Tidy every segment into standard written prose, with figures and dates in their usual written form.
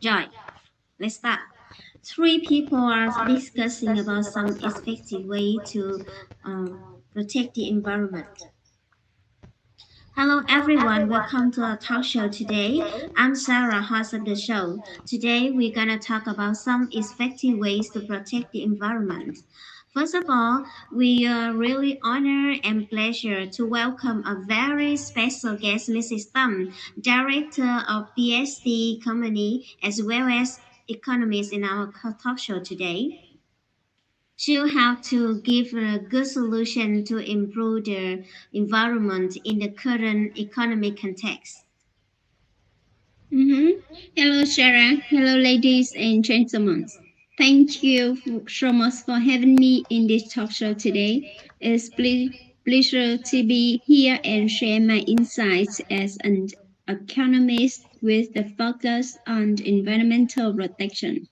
Joy, let's start. Three people are discussing about some effective way to protect the environment. Hello everyone, welcome to our talk show today. I'm Sarah, host of the show. Today we're gonna talk about some effective ways to protect the environment. First of all, we are really honored and pleasure to welcome a very special guest, Mrs. Thum, Director of PSD Company as well as economist in our talk show today. She'll have to give a good solution to improve the environment in the current economic context. Mm-hmm. Hello, Sarah. Hello, ladies and gentlemen. Thank you so much for having me in this talk show today. It's pleasure to be here and share my insights as an economist with a focus on environmental protection.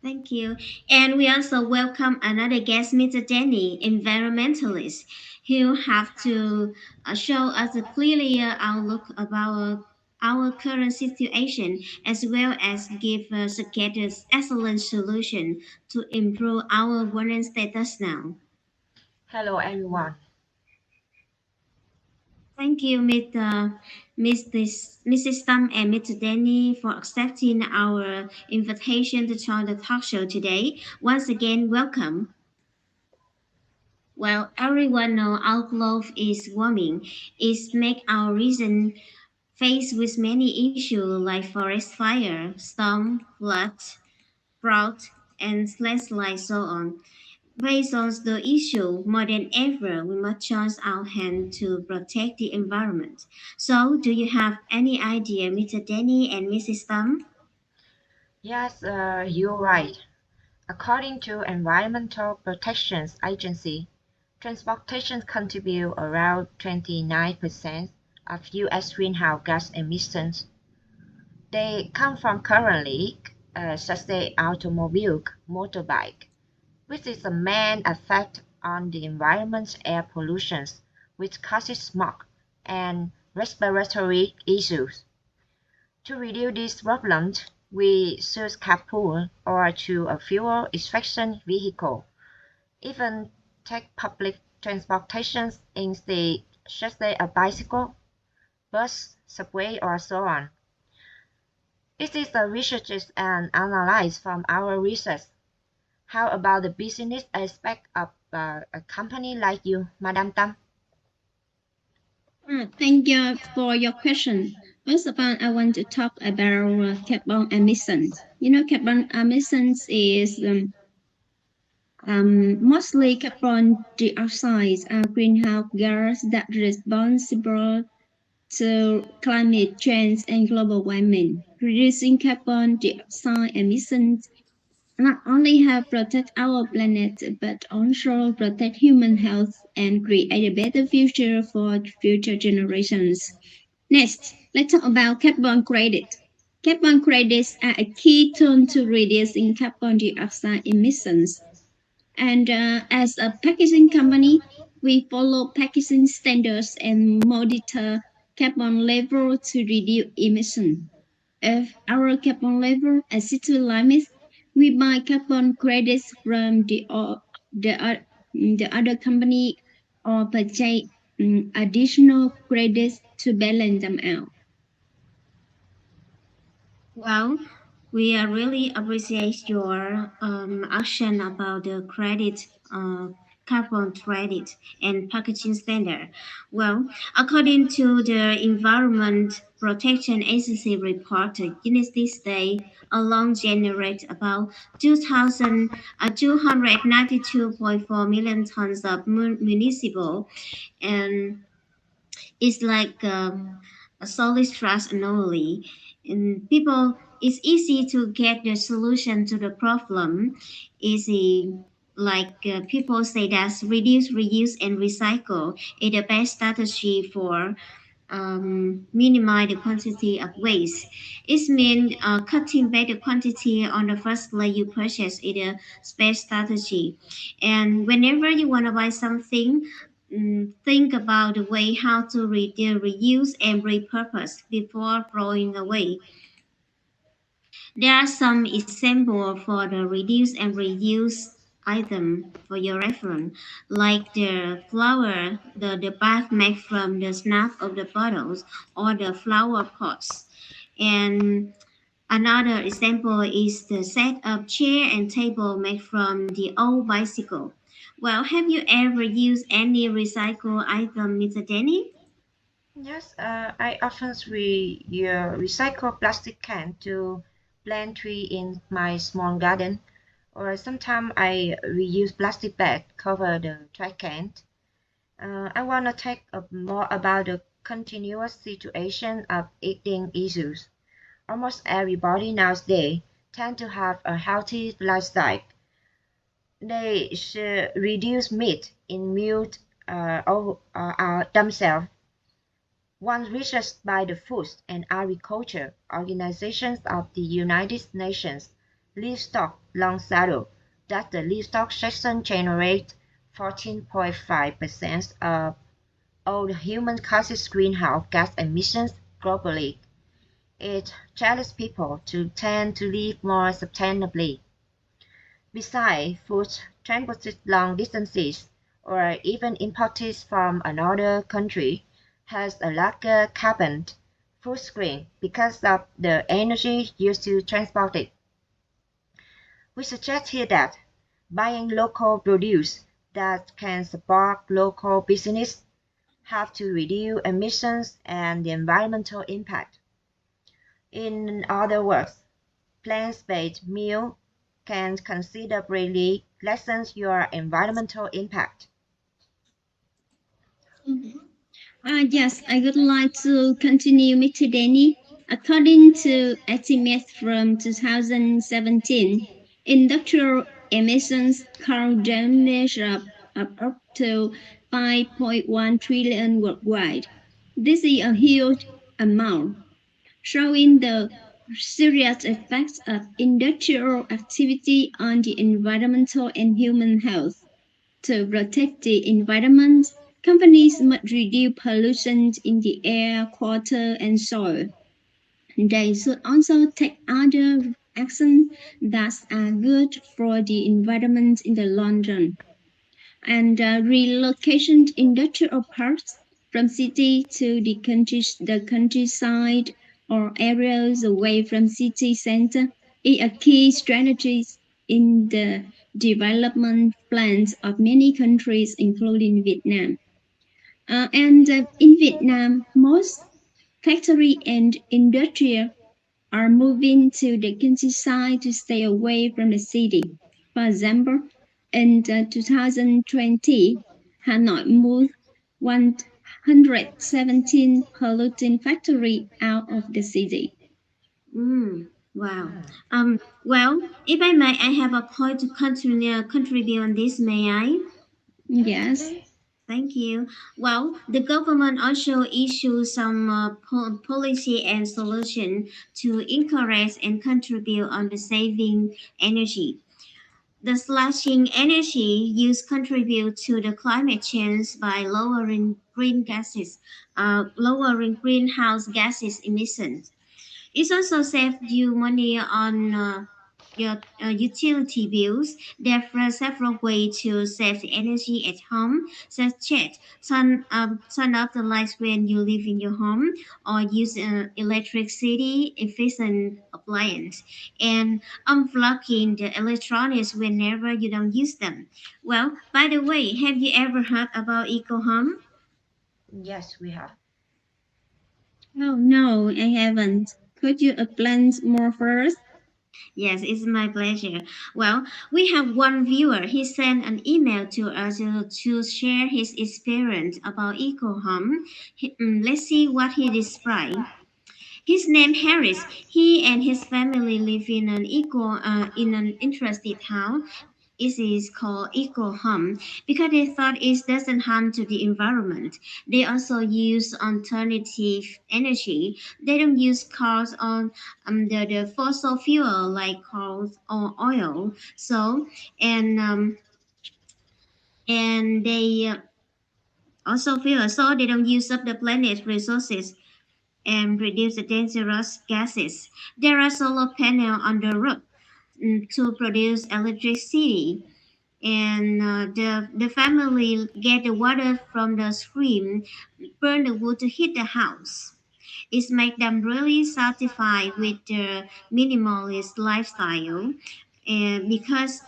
Thank you. And we also welcome another guest, Mr. Danny, environmentalist, who have to show us a clearer outlook about our current situation, as well as give us a excellent solution to improve our current status now. Hello everyone. Thank you, Mrs. Tam and Mr. Danny, for accepting our invitation to join the talk show today. Once again, welcome. Well, everyone know our globe is warming. It's make our region faced with many issues like forest fire, storm, flood, drought, and landslide, so on. Based on the issue, more than ever, we must join our hand to protect the environment. So, do you have any idea, Mr. Danny and Mrs. Tam? Yes, you're right. According to Environmental Protection Agency, transportation contribute around 29% of U.S. greenhouse gas emissions. They come from currently, such as automobile, motorbike, which is the main effect on the environment's air pollution, which causes smoke and respiratory issues. To reduce these problems, we should carpool or choose a fuel-efficient vehicle, even take public transportation instead, such as a bicycle, bus, subway, or so on. This is the research and analysis from our research. How about the business aspect of a company like you, Madam Tam? Thank you for your question. First of all, I want to talk about carbon emissions. Carbon emissions is mostly carbon dioxide are greenhouse gas that responsible to climate change and global warming. Reducing carbon dioxide emissions not only help protect our planet but also protect human health and create a better future for future generations. Next, let's talk about carbon credit. Carbon credits are a key tool to reducing carbon dioxide emissions. And as a packaging company, we follow packaging standards and monitor carbon level to reduce emission. If our carbon level exceeds the limits, we buy carbon credits from the other company or purchase additional credits to balance them out. Well, we really appreciate your action about the carbon credit and packaging standard. Well, according to the Environment Protection Agency report, United States alone generate about 292.4 million tons of municipal, and it's like a solid trash annually. And people, it's easy to get the solution to the problem. Easy, like people say that reduce, reuse, and recycle is the best strategy for minimize the quantity of waste. It means cutting back the quantity on the first place you purchase is a best strategy. And whenever you want to buy something, think about the way how to reduce, reuse, and repurpose before throwing away. There are some examples for the reduce and reuse item for your reference, like the flower, the bag made from the snap of the bottles, or the flower pots. And another example is the set of chair and table made from the old bicycle. Well, have you ever used any recycled item, Mr. Danny? Yes, I often recycle plastic can to plant tree in my small garden, or sometimes I reuse plastic bag cover the trash can. I want to talk more about the continuous situation of eating issues. Almost everybody nowadays tend to have a healthy lifestyle. They should reduce meat in meat themselves. One research by the Food and Agriculture Organization of the United Nations livestock long shadow that the livestock section generates 14.5% of all the human causes greenhouse gas emissions globally. It challenges people to tend to live more sustainably. Besides, food transported long distances or even imported from another country has a larger carbon footprint because of the energy used to transport it. We suggest here that buying local produce that can support local business have to reduce emissions and the environmental impact. In other words, plant-based meal can considerably lessen your environmental impact. Yes, I would like to continue, Mr. Danny. According to estimates from 2017, industrial emissions carbon measure up to 5.1 trillion worldwide. This is a huge amount, showing the serious effects of industrial activity on the environmental and human health. To protect the environment, companies must reduce pollution in the air, water, and soil. They should also take other actions that are good for the environment in the long run. And relocation industrial parks from city to the countryside or areas away from city center is a key strategy in the development plans of many countries, including Vietnam. And in Vietnam, most factory and industry are moving to the countryside to stay away from the city. For example, in 2020, Hanoi moved 117 polluting factories out of the city. Wow. Well, if I may, I have a point to continue contribute on this, may I? Yes, Yes. please. Thank you. Well, the government also issues some policy and solution to encourage and contribute on the saving energy. The slashing energy use contribute to the climate change by lowering greenhouse gases emissions. It also saves you money on your utility bills. There are several ways to save energy at home, such as turn off the lights when you live in your home, or use electricity efficient appliance, and unplugging the electronics whenever you don't use them. Well, by the way, have you ever heard about Eco Home? Yes, we have. Oh no, I haven't. Could you explain more first? Yes, it's my pleasure. Well, we have one viewer. He sent an email to us to share his experience about EcoHome. Let's see what he described. His name Harris. He and his family live in an interesting town. It is called eco home because they thought it doesn't harm to the environment. They also use alternative energy. They don't use cars on the fossil fuel like coal or oil. And um, and they also feel so they don't use up the planet's resources and reduce the dangerous gases. There are solar panels on the roof to produce electricity, and the family get the water from the stream, burn the wood to heat the house. It makes them really satisfied with the minimalist lifestyle, and because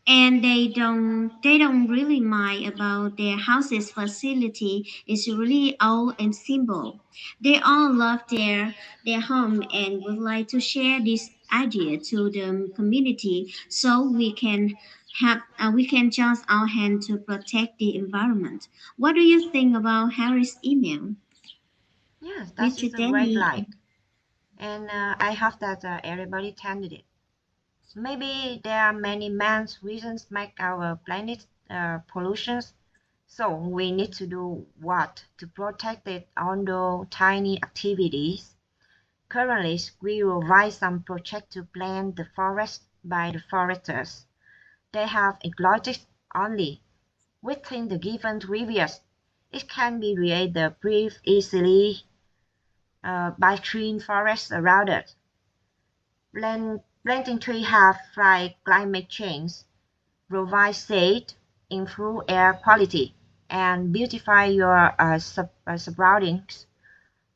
and they don't really mind about their house's facility is really old and simple. They all love their home and would like to share this idea to the community so we can join our hand to protect the environment. What do you think about Harry's email? Yes, that Mr. is a great Danny? like. And I hope that everybody attended it. Maybe there are many main reasons make our planet pollutions. So we need to do what to protect it on those tiny activities. Currently, we will write some project to plant the forest by the foresters. They have ecologic only. Within the given rivers, it can be created breathe easily by green forests around it. Planting trees have fight climate change, provide shade, improve air quality, and beautify your surroundings.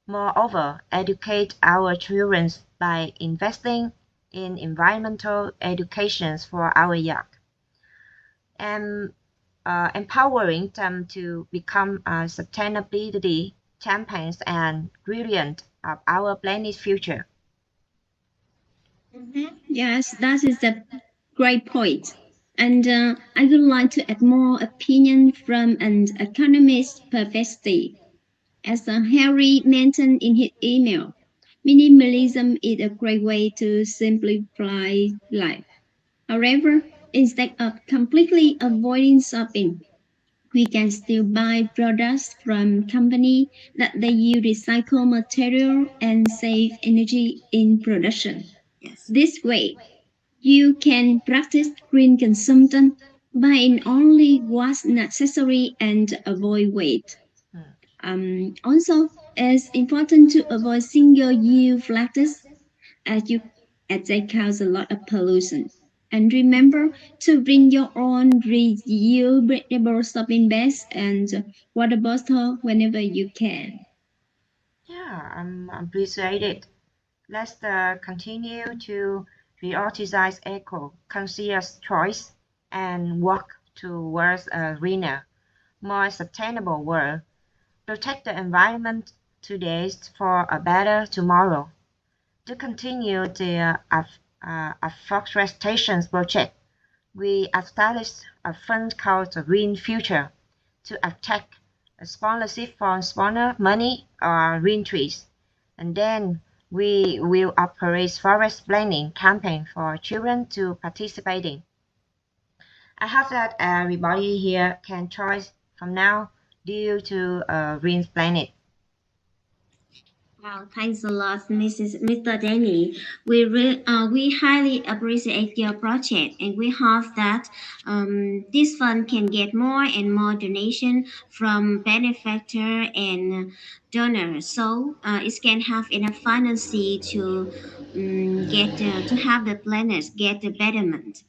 Moreover, educate our children by investing in environmental education for our young, and empowering them to become sustainability champions and guardians of our planet's future. Yes, that is a great point. And I would like to add more opinion from an economist perspective. As Harry mentioned in his email, minimalism is a great way to simplify life. However, instead of completely avoiding shopping, we can still buy products from companies that they use recycled material and save energy in production. Yes. This way, you can practice green consumption, buying only what's necessary and avoid waste. Also, it's important to avoid single-use plastics as they cause a lot of pollution. And remember to bring your own reusable shopping bags and water bottle whenever you can. Yeah, I'm appreciate it. Let's continue to prioritize eco-conscious choice and work towards a greener, more sustainable world. Protect the environment today for a better tomorrow. To continue the afforestation project, we established a fund called the Green Future to attract a sponsorship from sponsor money or green trees. And then we will operate forest planning campaign for children to participate in. I hope that everybody here can choose from now due to green planet. Wow, thanks a lot, Mr. Danny. We highly appreciate your project, and we hope that this fund can get more and more donation from benefactor and donors, so it can have enough financing to get to have the planet get the betterment.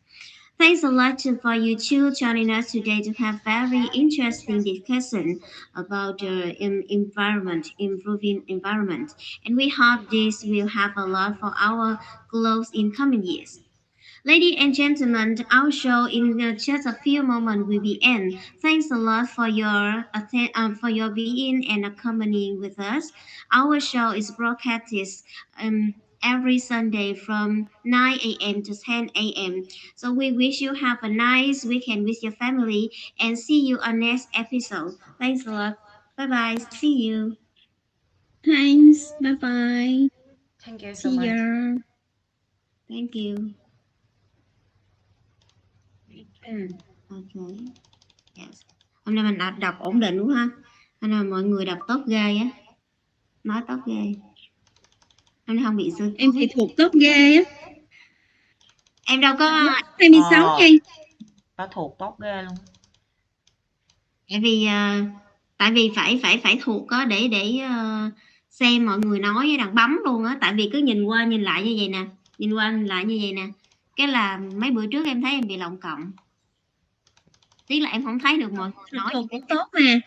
Thanks a lot for you two joining us today to have very interesting discussion about the environment, improving environment. And we hope this will have a lot for our growth in coming years. Ladies and gentlemen, our show in just a few moments will be end. Thanks a lot for your being and accompanying with us. Our show is broadcast um, every Sunday from 9 a.m. to 10 a.m. So we wish you have a nice weekend with your family and see you on next episode. Thanks a lot. Bye bye. See you. Thanks. Bye bye. Thank you so See much. ya. Thank you. Ừ. Ok. Yes. Hôm nay mình đọc ổn định đúng không? Hôm nay mọi người đọc tốt ghê á. Nói tốt ghê. Hôm nay không bị sơ Em thì thuộc tốt ghê á. Em đâu có 26 Ờ. ngay. Nó thuộc tốt ghê luôn. tại vì phải thuộc có để xem mọi người nói với đằng bấm luôn á, tại vì cứ nhìn qua nhìn lại như vậy nè, nhìn qua nhìn lại như vậy nè, cái là mấy bữa trước em thấy em bị lọng cộng, tiếc là em không thấy được mọi người nói. cũng tốt mà.